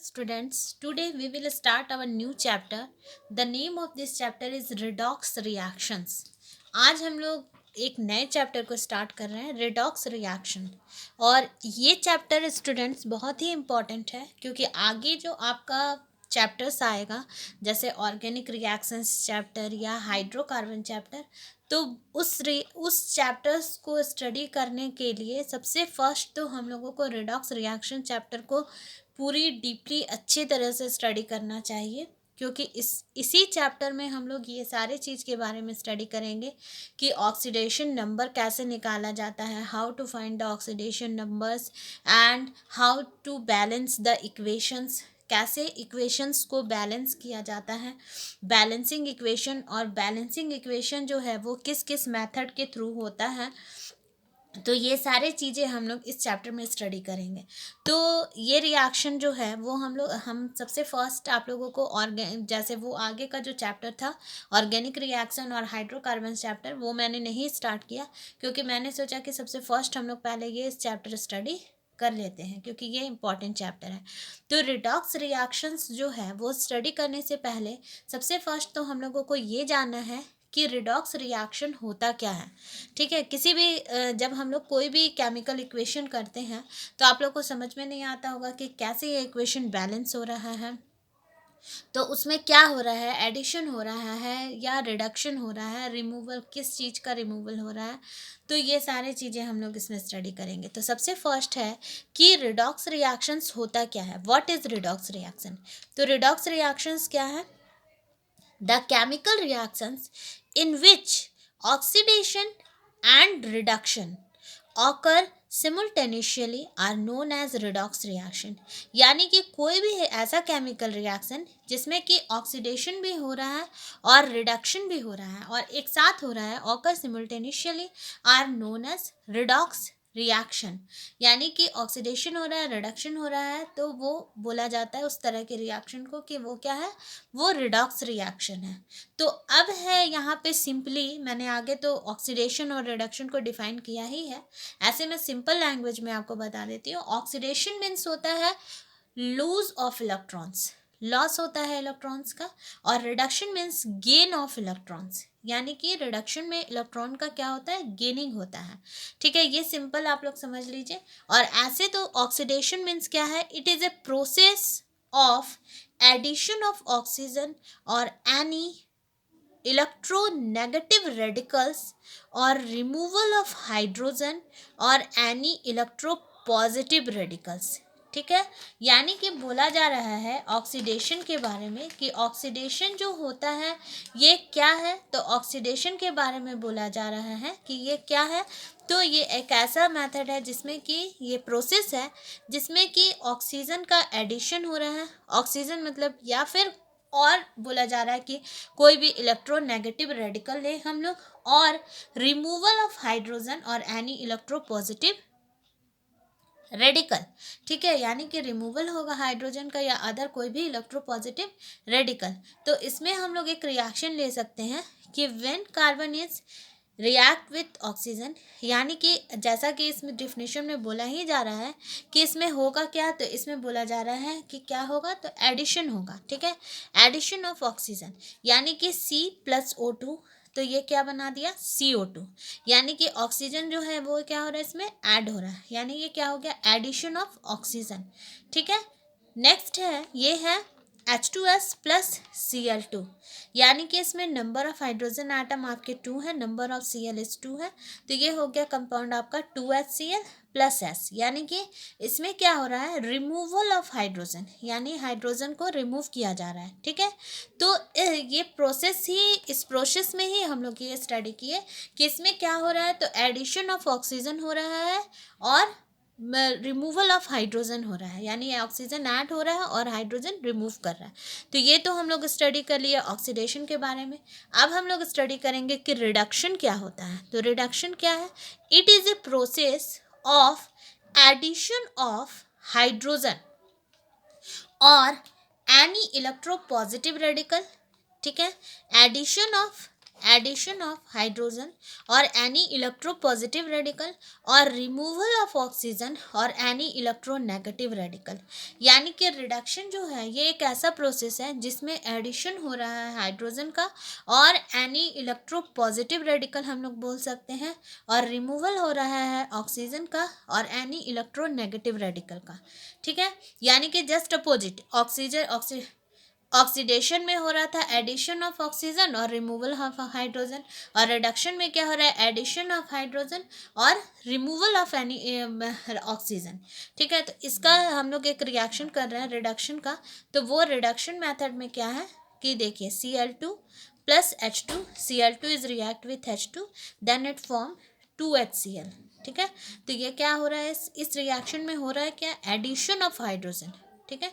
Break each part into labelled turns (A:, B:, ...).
A: students. Today we will start our new chapter. The name of this chapter is redox reactions. आज हम लोग एक नए chapter को स्टार्ट कर रहे हैं, रिडॉक्स रिएक्शन। और ये चैप्टर स्टूडेंट्स बहुत ही इम्पॉर्टेंट है क्योंकि आगे जो आपका चैप्टर्स आएगा, जैसे ऑर्गेनिक रिएक्शंस चैप्टर या हाइड्रोकार्बन चैप्टर, तो उस चैप्टर्स को स्टडी करने के लिए सबसे फर्स्ट तो हम लोगों को रिडॉक्स रिएक्शन चैप्टर को पूरी डीपली अच्छी तरह से स्टडी करना चाहिए, क्योंकि इसी चैप्टर में हम लोग ये सारे चीज़ के बारे में स्टडी करेंगे कि ऑक्सीडेशन नंबर कैसे निकाला जाता है, how to find the oxidation numbers and how to balance the equations, कैसे इक्वेशंस को बैलेंस किया जाता है, बैलेंसिंग इक्वेशन। और बैलेंसिंग इक्वेशन जो है वो किस किस मेथड के थ्रू होता है, तो ये सारे चीज़ें हम लोग इस चैप्टर में स्टडी करेंगे। तो ये रिएक्शन जो है वो हम सबसे फर्स्ट आप लोगों को जैसे वो आगे का जो चैप्टर था ऑर्गेनिक रिएक्शन और हाइड्रोकार्बन चैप्टर, वो मैंने नहीं स्टार्ट किया क्योंकि मैंने सोचा कि सबसे फर्स्ट हम लोग पहले ये इस चैप्टर स्टडी कर लेते हैं क्योंकि ये इंपॉर्टेंट चैप्टर है। तो रिडॉक्स रिएक्शंस जो है वो स्टडी करने से पहले सबसे फर्स्ट तो हम लोगों को ये जानना है कि रिडॉक्स रिएक्शन होता क्या है। ठीक है, किसी भी जब हम लोग कोई भी केमिकल इक्वेशन करते हैं तो आप लोग को समझ में नहीं आता होगा कि कैसे ये इक्वेशन बैलेंस हो रहा है, तो उसमें क्या हो रहा है, एडिशन हो रहा है या रिडक्शन हो रहा है, रिमूवल, किस चीज़ का रिमूवल हो रहा है। तो ये सारे चीज़ें हम लोग इसमें स्टडी करेंगे। तो सबसे फर्स्ट है कि रिडॉक्स रिएक्शंस होता क्या है, व्हाट इज़ रिडॉक्स रिएक्शन। तो रिडॉक्स रिएक्शंस क्या है? The chemical reactions in which oxidation and reduction occur simultaneously are known as redox reaction। यानी कि कोई भी है ऐसा केमिकल रिएक्शन जिसमें कि ऑक्सीडेशन भी हो रहा है और रिडक्शन भी हो रहा है और एक साथ हो रहा है, occur simultaneously, are known as redox reaction. यानी कि ऑक्सीडेशन हो रहा है, रिडक्शन हो रहा है, तो वो बोला जाता है उस तरह के रिएक्शन को कि वो क्या है, वो रिडॉक्स रिएक्शन है। तो अब है यहाँ पे सिंपली, मैंने आगे तो ऑक्सीडेशन और रिडक्शन को डिफाइन किया ही है, ऐसे मैं सिंपल लैंग्वेज में आपको बता देती हूँ। ऑक्सीडेशन मीन्स होता है लूज ऑफ इलेक्ट्रॉन्स, लॉस होता है इलेक्ट्रॉन्स का, और reduction means gain of electrons, यानी कि रिडक्शन में इलेक्ट्रॉन का क्या होता है, गेनिंग होता है। ठीक है, ये सिंपल आप लोग समझ लीजिए। और ऐसे तो ऑक्सीडेशन मीन्स क्या है, it is a process of addition of oxygen or any electronegative radicals or removal of hydrogen or any electropositive radicals। ठीक है, यानी कि बोला जा रहा है ऑक्सीडेशन के बारे में कि ऑक्सीडेशन जो होता है ये क्या है। तो ऑक्सीडेशन के बारे में बोला जा रहा है कि ये क्या है, तो ये एक ऐसा मेथड है जिसमें कि ये प्रोसेस है जिसमें कि ऑक्सीजन का एडिशन हो रहा है, ऑक्सीजन मतलब, या फिर और बोला जा रहा है कि कोई भी इलेक्ट्रोनेगेटिव रेडिकल ले हम लोग, और removal of hydrogen or any electropositive radical. ठीक है, यानी कि रिमूवल होगा हाइड्रोजन का या अदर कोई भी इलेक्ट्रोपॉजिटिव रेडिकल। तो इसमें हम लोग एक रिएक्शन ले सकते हैं कि when carbon is react with oxygen, यानी कि जैसा कि इसमें डिफिनेशन में बोला ही जा रहा है कि इसमें होगा क्या, तो इसमें बोला जा रहा है कि क्या होगा, तो एडिशन होगा। ठीक है, एडिशन ऑफ ऑक्सीजन, यानी कि C+O2, तो ये क्या बना दिया, CO2, यानी कि ऑक्सीजन जो है वो क्या हो रहा है, इसमें ऐड हो रहा है, यानी ये क्या हो गया, एडिशन ऑफ ऑक्सीजन। ठीक है, नेक्स्ट है, ये है H2S प्लस Cl2, यानी कि इसमें नंबर ऑफ हाइड्रोजन आइटम आपके 2 है, नंबर ऑफ Cl इज 2 है, तो ये हो गया कंपाउंड आपका 2HCl प्लस S, यानी कि इसमें क्या हो रहा है, रिमूवल ऑफ हाइड्रोजन, यानी हाइड्रोजन को रिमूव किया जा रहा है। ठीक है, तो ये प्रोसेस ही, इस प्रोसेस में ही हम लोग ये स्टडी किए कि इसमें क्या हो रहा है, तो एडिशन ऑफ ऑक्सीजन हो रहा है और रिमूवल ऑफ हाइड्रोजन हो रहा है, यानी ऑक्सीजन ऐड हो रहा है और हाइड्रोजन रिमूव कर रहा है। तो ये तो हम लोग स्टडी कर लिए ऑक्सीडेशन के बारे में। अब हम लोग स्टडी करेंगे कि रिडक्शन क्या होता है। तो रिडक्शन क्या है, it is a process of addition of hydrogen or any electropositive radical. ठीक है, addition of addition of hydrogen or any electropositive radical or removal of oxygen or any electronegative radical. यानी कि रिडक्शन जो है ये एक ऐसा प्रोसेस है जिसमें एडिशन हो रहा है हाइड्रोजन का और एनी इलेक्ट्रोपॉजिटिव रेडिकल हम लोग बोल सकते हैं, और रिमूवल हो रहा है ऑक्सीजन का और एनी इलेक्ट्रोनेगेटिव रेडिकल का। ठीक है, यानी कि जस्ट अपोजिट, ऑक्सीडेशन में हो रहा था एडिशन ऑफ ऑक्सीजन और रिमूवल ऑफ हाइड्रोजन, और रिडक्शन में क्या हो रहा है एडिशन ऑफ हाइड्रोजन और रिमूवल ऑफ एनी ऑक्सीजन। ठीक है, तो इसका हम लोग एक रिएक्शन कर रहे हैं रिडक्शन का। तो वो रिडक्शन मेथड में क्या है कि देखिए Cl2 plus H2, Cl2 is react with H2, then it form 2HCl। ठीक है, तो ये क्या हो रहा है इस रिएक्शन में हो रहा है क्या, एडिशन ऑफ हाइड्रोजन। ठीक है,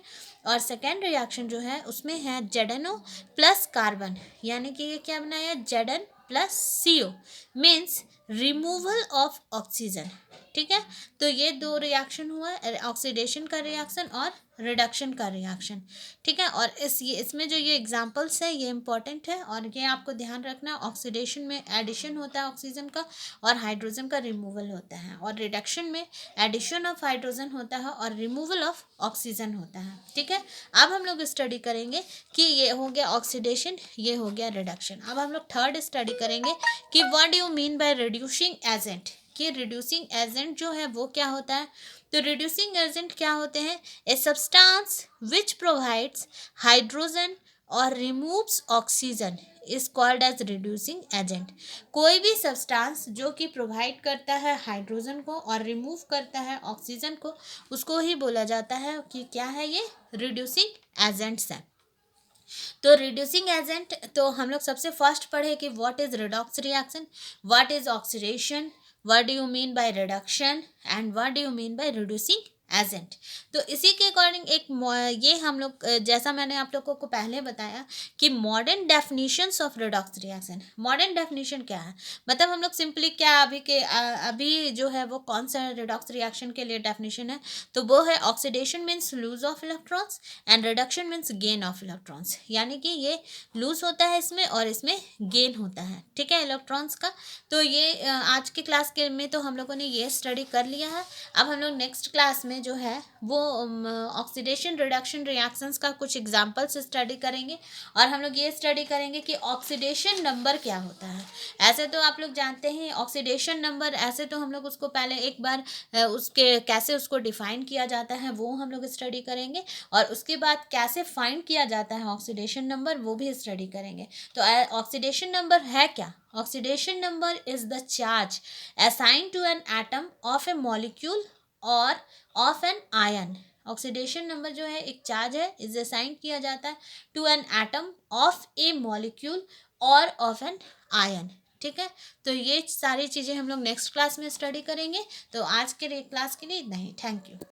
A: और सेकेंड रिएक्शन जो है उसमें है ZnO प्लस कार्बन, यानी कि ये क्या बनाया Zn plus CO, means removal of oxygen. ठीक है, तो ये दो रिएक्शन हुआ, ऑक्सीडेशन का रिएक्शन और रिडक्शन का रिएक्शन। ठीक है, और इसमें जो ये एग्जांपल्स है ये इंपॉर्टेंट है, और ये आपको ध्यान रखना, ऑक्सीडेशन में एडिशन होता है ऑक्सीजन का और हाइड्रोजन का रिमूवल होता है, और रिडक्शन में एडिशन ऑफ हाइड्रोजन होता है और रिमूवल ऑफ ऑक्सीजन होता है। ठीक है, अब हम लोग स्टडी करेंगे कि ये हो गया ऑक्सीडेशन, ये हो गया रिडक्शन। अब हम लोग थर्ड स्टडी करेंगे कि what do you mean by reducing agent, कि रिड्यूसिंग एजेंट जो है वो क्या होता है। तो रिड्यूसिंग एजेंट क्या होते हैं, a substance which provides hydrogen और removes oxygen is called as reducing agent. कोई भी सब्सटेंस जो कि प्रोवाइड करता है हाइड्रोजन को और रिमूव करता है ऑक्सीजन को, उसको ही बोला जाता है कि क्या है, ये रिड्यूसिंग एजेंट्स हैं। तो रिड्यूसिंग एजेंट, तो हम लोग सबसे फर्स्ट पढ़े कि what is redox reaction, what is oxidation, what do you mean by reduction and what do you mean by reducing agent. तो इसी के अकॉर्डिंग ये हम लोग जैसा मैंने आप लोगों को पहले बताया कि modern definitions of redox reaction. Modern definition क्या है, मतलब हम लोग सिंपली क्या अभी जो है वो कौन सा रिडॉक्स रिएक्शन के लिए डेफिनेशन है, तो वो है oxidation means lose of electrons and reduction means gain of electrons. यानी कि ये लूज होता है इसमें और इसमें गेन होता है। ठीक है, इलेक्ट्रॉन्स का। तो ये आज के क्लास के में तो हम लोगों ने ये स्टडी कर लिया है। अब हम लोग नेक्स्ट क्लास में जो है वो ऑक्सीडेशन रिडक्शन रिएक्शंस का कुछ एग्जांपल्स स्टडी करेंगे, और हम लोग ये स्टडी करेंगे कि ऑक्सीडेशन नंबर क्या होता है। ऐसे तो आप लोग जानते हैं ऑक्सीडेशन नंबर, ऐसे तो हम लोग उसको पहले एक बार उसके कैसे उसको डिफाइन किया जाता है वो हम लोग स्टडी करेंगे, और उसके बाद कैसे फाइंड किया जाता है ऑक्सीडेशन नंबर वो भी स्टडी करेंगे। तो ऑक्सीडेशन नंबर है क्या, oxidation number is the charge assigned to an atom of a molecule और of an ion। Oxidation number जो है एक चार्ज है, इज असाइन किया जाता है to an atom of a molecule or of an ion. ठीक है, तो ये सारी चीज़ें हम लोग नेक्स्ट क्लास में स्टडी करेंगे। तो आज के क्लास के लिए इतना ही, थैंक यू।